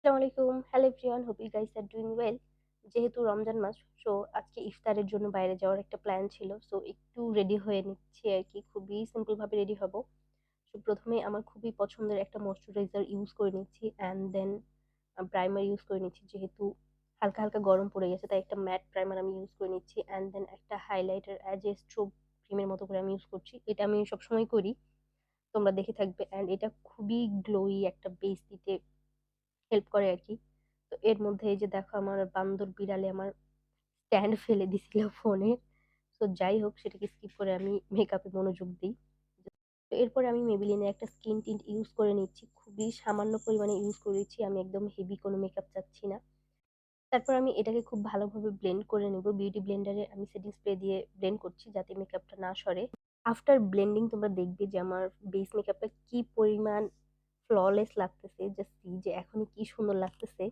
আসসালামু আলাইকুম। Hello everyone, hope you guys are doing well. যেহেতু রমজান মাস, সো আজকে ইফতারের জন্য বাইরে যাওয়ার একটা প্ল্যান ছিল। সো একটু রেডি হয়ে নিচ্ছি আরকি। খুবই সিম্পল ভাবে রেডি হব। সো ১ম এ আমার খুবই পছন্দের একটা ময়েশ্চারাইজার ইউজ করে নিচ্ছি অ্যান্ড দেন প্রাইমার ইউজ করে নিচ্ছি। যেহেতু হালকা, হালকা গরম পড়ে গেছে তাই একটা ম্যাট প্রাইমার আমি ইউজ করে নিচ্ছি অ্যান্ড দেন একটা হাইলাইটার অ্যাজ এ স্ট্রোব ক্রিমের মতো করে আমি ইউজ করছি। এটা আমি সবসময় করি। তোমরা দেখে থাকবে অ্যান্ড এটা খুবই গ্লোয়ি একটা বেস দিতে হেল্প করে আরকি। তো এর মধ্যে এই যে দেখো আমার বান্দর বিড়ালে আমার স্ট্যান্ড ফেলে দিছিল ফোনের। তো যাই হোক সেটাকে স্কিপ করে আমি মেকআপে মনোযোগ দেই। তো এরপরে আমি Maybelline এর একটা স্কিন টিন্ট ইউজ করে নিচ্ছি। খুবই সামান্য পরিমাণে ইউজ করেছি। আমি একদম হেভি কোনো মেকআপ চাচ্ছি না। তারপর আমি এটাকে খুব ভালোভাবে ব্লেন্ড করে নেব। বিউটি ব্লেন্ডারে আমি সেটিং স্প্রে দিয়ে ব্লেন্ড করছি যাতে মেকআপটা না সরে। আফটার ব্লেন্ডিং তোমরা দেখবে যে আমার বেস মেকআপটা কি পরিমাণ ফ্ললেস লাগতেছে। জাস্ট সি যে এখনই কি সুন্দর লাগতেছে।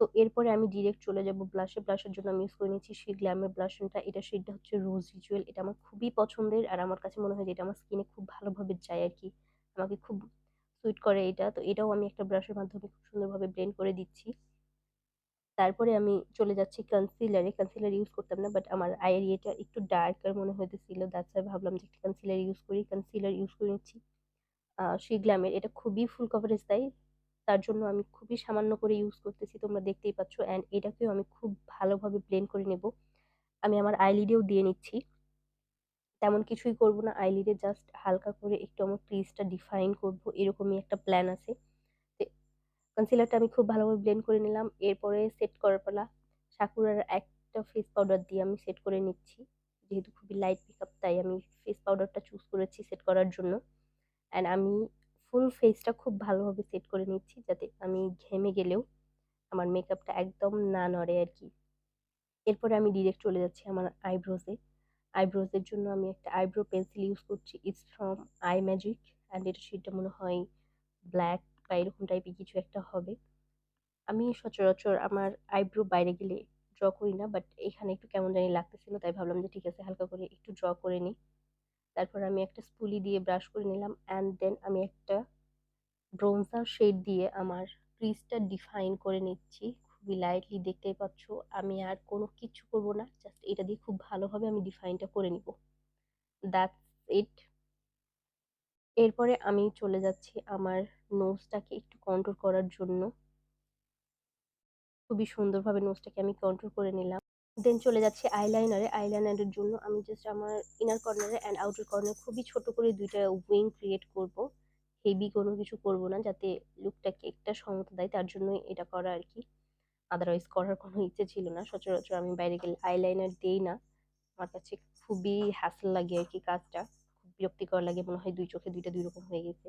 তো এরপরে আমি ডিরেক্ট চলে যাব ব্লাশে। ব্লাশের জন্য আমি ইউজ করে নিচ্ছি সেই গ্ল্যামার ব্লাশটা। এটার শেডটা হচ্ছে রোজ রিচুয়াল। এটা আমার খুবই পছন্দের আর আমার কাছে মনে হয় যে এটা আমার স্কিনে খুব ভালোভাবে যায় আরকি। আমাকে খুব সুইট করে এটা। তো এটাও আমি একটা ব্রাশের মাধ্যমে খুব সুন্দরভাবে ব্লেন্ড করে দিচ্ছি। তারপরে আমি চলে যাচ্ছি কনসিলারে। কনসিলার ইউজ করতাম না বাট আমার আইয়ের ইয়েটা একটু ডার্কার মনে হইতেছিল। দ্যাটস ওয়াই ভাবলাম যে একটা কনসিলার ইউজ করি। কনসিলার ইউজ করে নিচ্ছি। সেই গ্ল্যামের এটা খুবই ফুল কভারেজ দেয়। তার জন্য আমি খুবই সামান্য করে ইউজ করতেছি। তোমরা দেখতেই পাচ্ছ অ্যান্ড এটাকেও আমি খুব ভালোভাবে ব্লেন্ড করে নেব। আমি আমার আইলিডেও দিয়ে নিচ্ছি। তেমন কিছুই করব না। আইলিডে জাস্ট হালকা করে একটু আমার ক্রিজটা ডিফাইন করব। এরকমই একটা প্ল্যান আছে। তে কনসিলারটা আমি খুব ভালোভাবে ব্লেন্ড করে নিলাম। এরপরে সেট করার পালা। সাকুরার একটা ফেস পাউডার দিয়ে আমি সেট করে নিচ্ছি। যেহেতু খুবই লাইট মেকআপ তাই আমি ফেস পাউডারটা চুজ করেছি সেট করার জন্য। অ্যান্ড আমি ফুল ফেসটা খুব ভালোভাবে সেট করে নিচ্ছি যাতে আমি ঘেমে গেলেও আমার মেকআপটা একদম না নড়ে আরকি। এরপরে আমি ডিরেক্ট চলে যাচ্ছি আমার আইব্রোজে। আইব্রোজের জন্য আমি একটা আইব্রো পেন্সিল ইউজ করছি। It's from I magic and এটার শেডটা মনে হয় ব্ল্যাক বা এরকম টাইপের কিছু একটা হবে। আমি সচরাচর আমার আইব্রো বাইরে গেলে ড্র করি না বাট এখানে একটু কেমন জানি লাগতেছিল তাই ভাবলাম যে ঠিক আছে হালকা করে একটু ড্র করে নিই। তারপর আমি একটা স্পুলি দিয়ে ব্রাশ করে নিলাম অ্যান্ড দেন আমি একটা ব্রোঞ্জার শেড দিয়ে আমার ক্রিজটা ডিফাইন করে নিচ্ছি। খুবই লাইটলি দেখতেই পাচ্ছ। আমি আর কোনো কিচ্ছু করব না। জাস্ট এটা দিয়ে খুব ভালোভাবে আমি ডিফাইনটা করে নিব। That's it. এরপরে আমি চলে যাচ্ছি আমার নোজটাকে একটু কন্ট্রোল করার জন্য। খুবই সুন্দরভাবে নোজটাকে আমি কন্ট্রোল করে নিলাম। দেন চলে যাচ্ছি আইলাইনারে। আইলাইনারের জন্য আমি জাস্ট আমার ইনার কর্নারে অ্যান্ড আউটার কর্নারে খুবই ছোট করে ২ টা উইং ক্রিয়েট করব। হেভি কোনো কিছু করব না যাতে লুকটাকে একটা সমতা দেয় তার জন্যই এটা করা আরকি। আদারওয়াইজ করার কোনো ইচ্ছে ছিল না। সচরাচর আমি বাইরে গেলে আইলাইনার দেই না। আমার কাছে খুবই হ্যাসেল লাগে আরকি কাজটা। খুব বিরক্তিকর লাগে। মনে হয় ২ চোখে ২ টা ২ রকম হয়ে গেছে।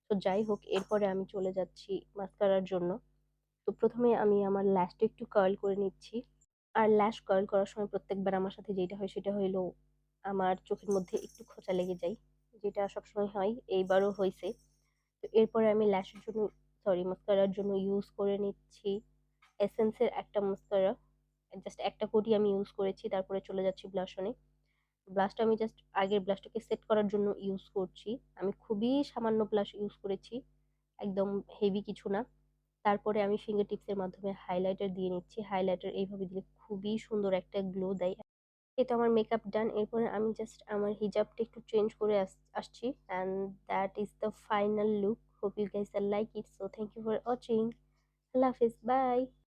তো যাই হোক এরপরে আমি চলে যাচ্ছি মাস্কারার জন্য। তো ১ম এ আমি আমার ল্যাশটা একটু কার্ল করে নিচ্ছি। আর ল্যাশ কার্ল করার সময় প্রত্যেকবার আমার সাথে যেটা হয় সেটা হইলো আমার চোখের মধ্যে একটু খোঁচা লেগে যায়। যেটা সবসময় হয়, এইবারও হইছে। তো এরপরে আমি ল্যাশের জন্য মাস্কারার জন্য ইউজ করে নিচ্ছি এসেন্স এর একটা মাস্কারা। জাস্ট একটা কোটই আমি ইউজ করেছি। তারপরে চলে যাচ্ছি ব্লাশ অনে। ব্লাশটা আমি জাস্ট আগের ব্লাশটাকে সেট করার জন্য ইউজ করছি। আমি খুবই সামান্য ব্লাশ ইউজ করেছি। একদম হেভি কিছু না। তারপরে আমি ফিঙ্গার টিপস এর মাধ্যমে হাইলাইটার দিয়ে নিচ্ছি। হাইলাইটার এইভাবে দিলে খুবই সুন্দর একটা গ্লো দেয়। এই তো আমার মেকআপ ডান। এরপরে আমি জাস্ট আমার হিজাবটা একটু চেঞ্জ করে আসছি। And that is the final look. Hope you guys are like it. So thank you for watching. আল্লাহ হাফেজ। বাই।